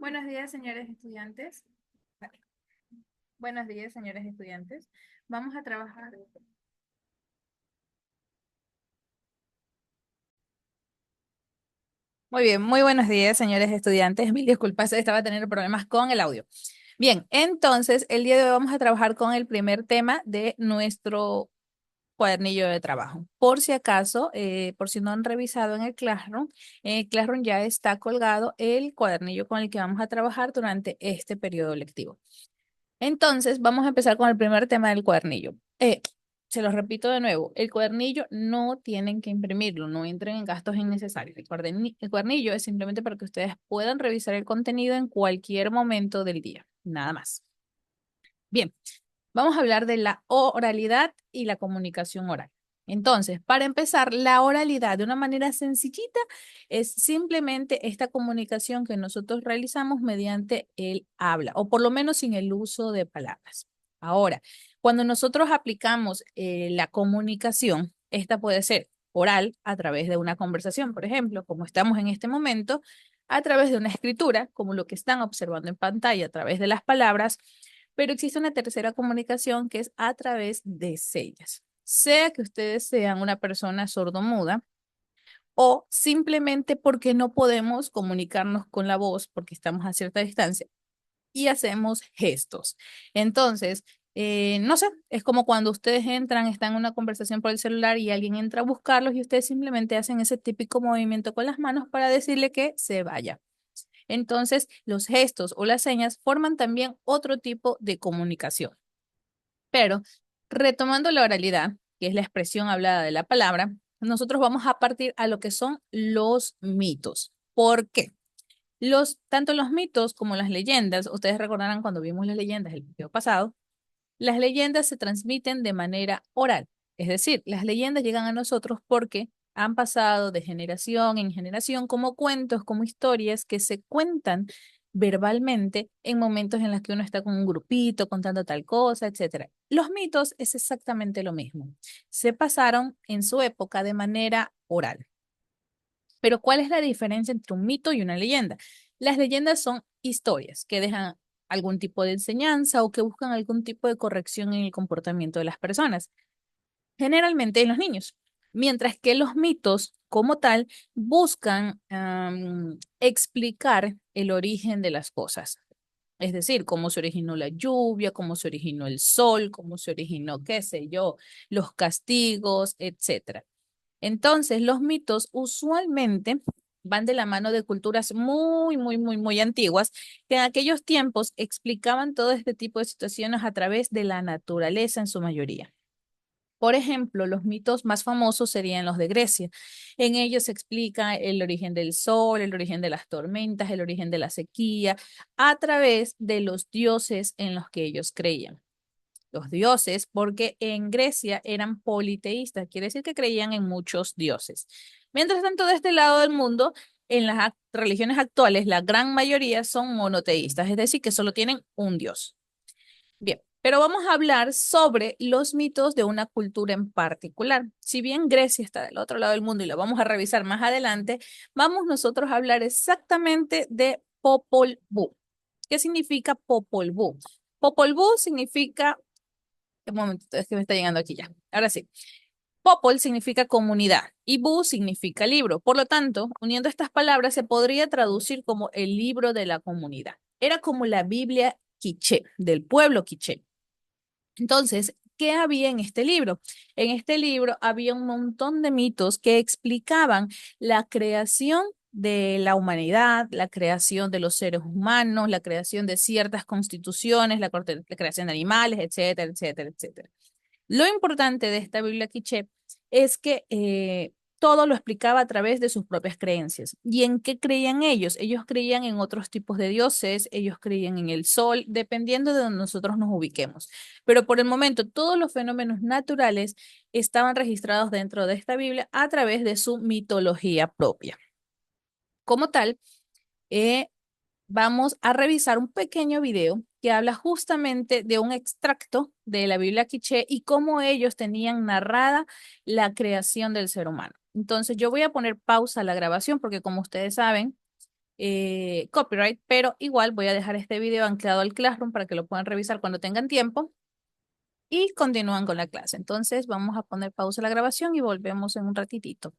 Buenos días, señores estudiantes. Vale. Buenos días, señores estudiantes. Vamos a trabajar. Muy bien, muy buenos días, señores estudiantes. Mil disculpas, estaba teniendo problemas con el audio. Bien, entonces el día de hoy vamos a trabajar con el primer tema de nuestro cuadernillo de trabajo. Por si acaso, por si no han revisado en el Classroom ya está colgado el cuadernillo con el que vamos a trabajar durante este periodo lectivo. Entonces, vamos a empezar con el primer tema del cuadernillo. Se los repito de nuevo, el cuadernillo no tienen que imprimirlo, no entren en gastos innecesarios. El cuadernillo es simplemente para que ustedes puedan revisar el contenido en cualquier momento del día, nada más. Bien, vamos a hablar de la oralidad y la comunicación oral. Entonces, para empezar, la oralidad de una manera sencillita es simplemente esta comunicación que nosotros realizamos mediante el habla, o por lo menos sin el uso de palabras. Ahora, cuando nosotros aplicamos la comunicación, esta puede ser oral a través de una conversación, por ejemplo, como estamos en este momento, a través de una escritura, como lo que están observando en pantalla, a través de las palabras, pero existe una tercera comunicación que es a través de señas. Sea que ustedes sean una persona sordomuda o simplemente porque no podemos comunicarnos con la voz porque estamos a cierta distancia y hacemos gestos. Entonces, no sé, es como cuando ustedes entran, están en una conversación por el celular y alguien entra a buscarlos y ustedes simplemente hacen ese típico movimiento con las manos para decirle que se vaya. Entonces, los gestos o las señas forman también otro tipo de comunicación. Pero retomando la oralidad, que es la expresión hablada de la palabra, nosotros vamos a partir a lo que son los mitos. ¿Por qué? Tanto los mitos como las leyendas, ustedes recordarán cuando vimos las leyendas el video pasado, las leyendas se transmiten de manera oral. Es decir, las leyendas llegan a nosotros porque han pasado de generación en generación como cuentos, como historias que se cuentan verbalmente en momentos en los que uno está con un grupito contando tal cosa, etcétera. Los mitos es exactamente lo mismo. Se pasaron en su época de manera oral. Pero ¿cuál es la diferencia entre un mito y una leyenda? Las leyendas son historias que dejan algún tipo de enseñanza o que buscan algún tipo de corrección en el comportamiento de las personas, generalmente en los niños. Mientras que los mitos, como tal, buscan explicar el origen de las cosas. Es decir, cómo se originó la lluvia, cómo se originó el sol, cómo se originó, qué sé yo, los castigos, etcétera. Entonces, los mitos usualmente van de la mano de culturas muy antiguas que en aquellos tiempos explicaban todo este tipo de situaciones a través de la naturaleza en su mayoría. Por ejemplo, los mitos más famosos serían los de Grecia. En ellos se explica el origen del sol, el origen de las tormentas, el origen de la sequía, a través de los dioses en los que ellos creían. Los dioses, porque en Grecia eran politeístas, quiere decir que creían en muchos dioses. Mientras tanto, de este lado del mundo, en las religiones actuales, la gran mayoría son monoteístas, es decir, que solo tienen un dios. Bien, pero vamos a hablar sobre los mitos de una cultura en particular. Si bien Grecia está del otro lado del mundo y lo vamos a revisar más adelante, vamos nosotros a hablar exactamente de Popol Vuh. ¿Qué significa Popol Vuh? Popol Vuh significa un momento, es que me está llegando aquí ya. Ahora sí. Popol significa comunidad y Bu significa libro. Por lo tanto, uniendo estas palabras se podría traducir como el libro de la comunidad. Era como la Biblia quiché, del pueblo quiché. Entonces, ¿qué había en este libro? En este libro había un montón de mitos que explicaban la creación de la humanidad, la creación de los seres humanos, la creación de ciertas constituciones, la creación de animales, etcétera, etcétera, etcétera. Lo importante de esta Biblia quiché es que todo lo explicaba a través de sus propias creencias. ¿Y en qué creían ellos? Ellos creían en otros tipos de dioses, ellos creían en el sol, dependiendo de donde nosotros nos ubiquemos. Pero por el momento, todos los fenómenos naturales estaban registrados dentro de esta Biblia a través de su mitología propia. Como tal, eh, vamos a revisar un pequeño video que habla justamente de un extracto de la Biblia Quiché y cómo ellos tenían narrada la creación del ser humano. Entonces, yo voy a poner pausa a la grabación porque como ustedes saben, copyright, pero igual voy a dejar este video anclado al Classroom para que lo puedan revisar cuando tengan tiempo y continúan con la clase. Entonces vamos a poner pausa a la grabación y volvemos en un ratitito.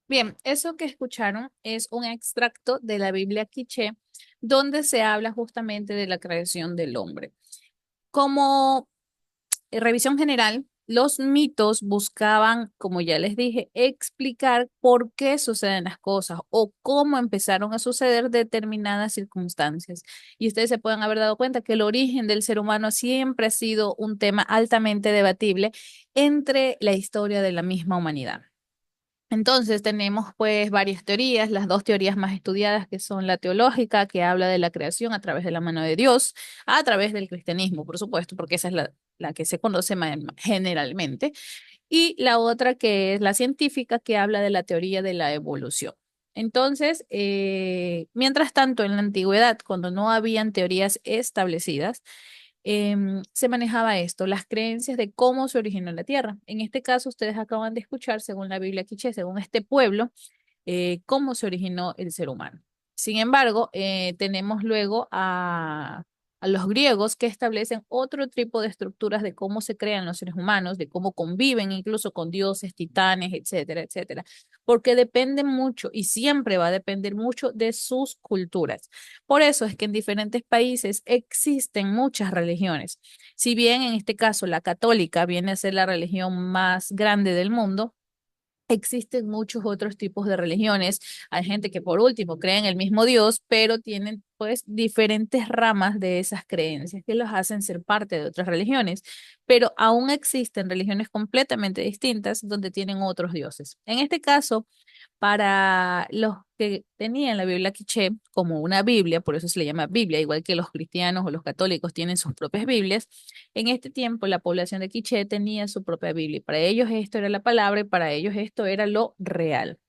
Bien, eso que escucharon es un extracto de la Biblia Quiché, donde se habla justamente de la creación del hombre. Como revisión general, los mitos buscaban, como ya les dije, explicar por qué suceden las cosas o cómo empezaron a suceder determinadas circunstancias. Y ustedes se pueden haber dado cuenta que el origen del ser humano siempre ha sido un tema altamente debatible entre la historia de la misma humanidad. Entonces tenemos pues varias teorías, las dos teorías más estudiadas que son la teológica, que habla de la creación a través de la mano de Dios, a través del cristianismo, por supuesto, porque esa es la que se conoce generalmente, y la otra que es la científica, que habla de la teoría de la evolución. Entonces, mientras tanto, en la antigüedad, cuando no habían teorías establecidas, se manejaba esto, las creencias de cómo se originó la Tierra. En este caso, ustedes acaban de escuchar, según la Biblia Quiché, según este pueblo, cómo se originó el ser humano. Sin embargo, tenemos luego a los griegos que establecen otro tipo de estructuras de cómo se crean los seres humanos, de cómo conviven incluso con dioses, titanes, etcétera, etcétera, porque depende mucho y siempre va a depender mucho de sus culturas. Por eso es que en diferentes países existen muchas religiones. Si bien en este caso la católica viene a ser la religión más grande del mundo, existen muchos otros tipos de religiones. Hay gente que por último cree en el mismo Dios, pero tienen pues diferentes ramas de esas creencias que los hacen ser parte de otras religiones. Pero aún existen religiones completamente distintas donde tienen otros dioses. En este caso, para los que tenían la Biblia quiché como una Biblia, por eso se le llama Biblia, igual que los cristianos o los católicos tienen sus propias Biblias, en este tiempo la población de quiché tenía su propia Biblia. Y para ellos esto era la palabra y para ellos esto era lo real.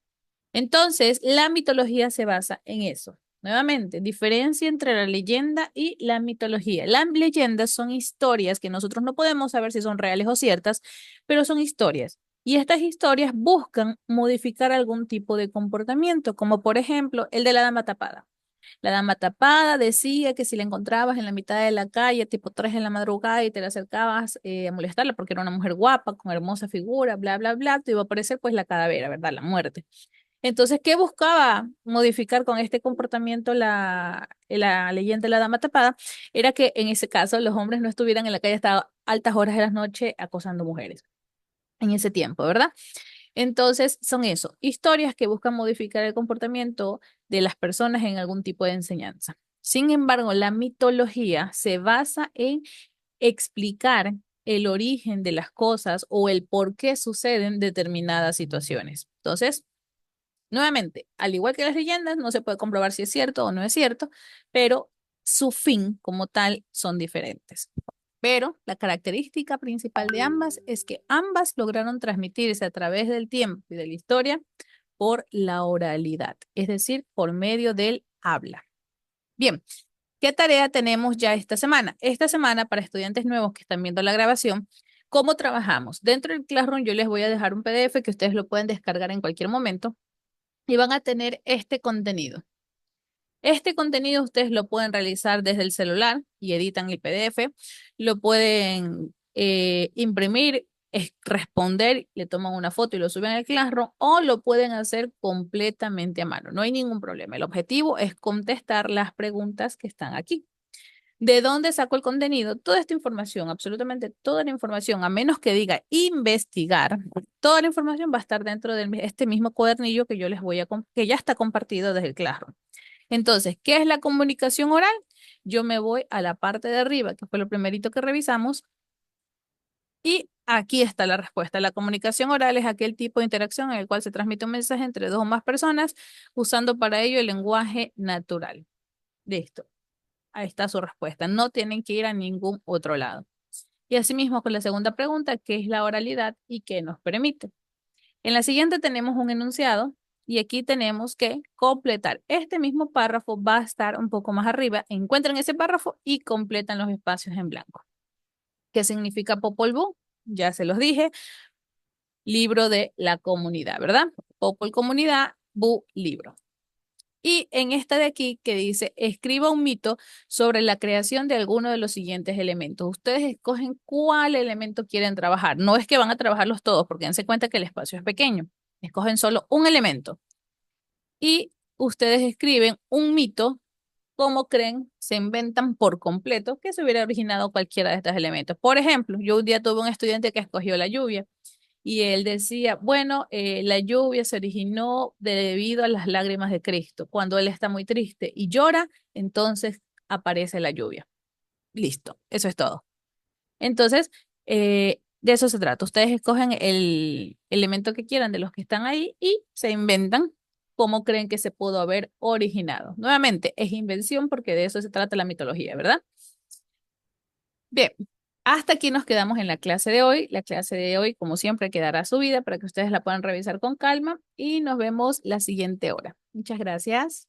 Entonces, la mitología se basa en eso. Nuevamente, diferencia entre la leyenda y la mitología. Las leyendas son historias que nosotros no podemos saber si son reales o ciertas, pero son historias. Y estas historias buscan modificar algún tipo de comportamiento, como por ejemplo el de la dama tapada. La dama tapada decía que si la encontrabas en la mitad de la calle, tipo 3 de la madrugada, y te la acercabas a molestarla porque era una mujer guapa, con hermosa figura, bla, bla, bla, te iba a aparecer pues la calavera, ¿verdad? La muerte. Entonces, ¿qué buscaba modificar con este comportamiento la leyenda de la dama tapada? Era que en ese caso los hombres no estuvieran en la calle hasta altas horas de la noche acosando mujeres en ese tiempo, ¿verdad? Entonces, son eso, historias que buscan modificar el comportamiento de las personas en algún tipo de enseñanza. Sin embargo, la mitología se basa en explicar el origen de las cosas o el por qué suceden determinadas situaciones. Entonces, nuevamente, al igual que las leyendas, no se puede comprobar si es cierto o no es cierto, pero su fin como tal son diferentes. Pero la característica principal de ambas es que ambas lograron transmitirse a través del tiempo y de la historia por la oralidad, es decir, por medio del habla. Bien, ¿qué tarea tenemos ya esta semana? Esta semana, para estudiantes nuevos que están viendo la grabación, ¿cómo trabajamos? Dentro del Classroom yo les voy a dejar un PDF que ustedes lo pueden descargar en cualquier momento y van a tener este contenido. Este contenido ustedes lo pueden realizar desde el celular y editan el PDF, lo pueden imprimir, responder, le toman una foto y lo suben al Classroom o lo pueden hacer completamente a mano. No hay ningún problema. El objetivo es contestar las preguntas que están aquí. ¿De dónde saco el contenido? Toda esta información, absolutamente toda la información, a menos que diga investigar, toda la información va a estar dentro de este mismo cuadernillo que yo les voy a, que ya está compartido desde el Classroom. Entonces, ¿qué es la comunicación oral? Yo me voy a la parte de arriba, que fue lo primerito que revisamos, y aquí está la respuesta. La comunicación oral es aquel tipo de interacción en el cual se transmite un mensaje entre dos o más personas usando para ello el lenguaje natural. Listo. Ahí está su respuesta. No tienen que ir a ningún otro lado. Y asimismo con la segunda pregunta, ¿qué es la oralidad y qué nos permite? En la siguiente tenemos un enunciado y aquí tenemos que completar. Este mismo párrafo va a estar un poco más arriba. Encuentran ese párrafo y completan los espacios en blanco. ¿Qué significa Popol Vuh? Ya se los dije. Libro de la comunidad, ¿verdad? Popol comunidad, Bu libro. Y en esta de aquí que dice, escriba un mito sobre la creación de alguno de los siguientes elementos. Ustedes escogen cuál elemento quieren trabajar. No es que van a trabajarlos todos, porque dense cuenta que el espacio es pequeño. Escogen solo un elemento. Y ustedes escriben un mito, como creen, se inventan por completo que se hubiera originado cualquiera de estos elementos. Por ejemplo, yo un día tuve un estudiante que escogió la lluvia. Y él decía, bueno, la lluvia se originó debido a las lágrimas de Cristo. Cuando él está muy triste y llora, entonces aparece la lluvia. Listo, eso es todo. Entonces, de eso se trata. Ustedes escogen el elemento que quieran de los que están ahí y se inventan cómo creen que se pudo haber originado. Nuevamente, es invención porque de eso se trata la mitología, ¿verdad? Bien, hasta aquí nos quedamos en la clase de hoy. La clase de hoy, como siempre, quedará subida para que ustedes la puedan revisar con calma y nos vemos la siguiente hora. Muchas gracias.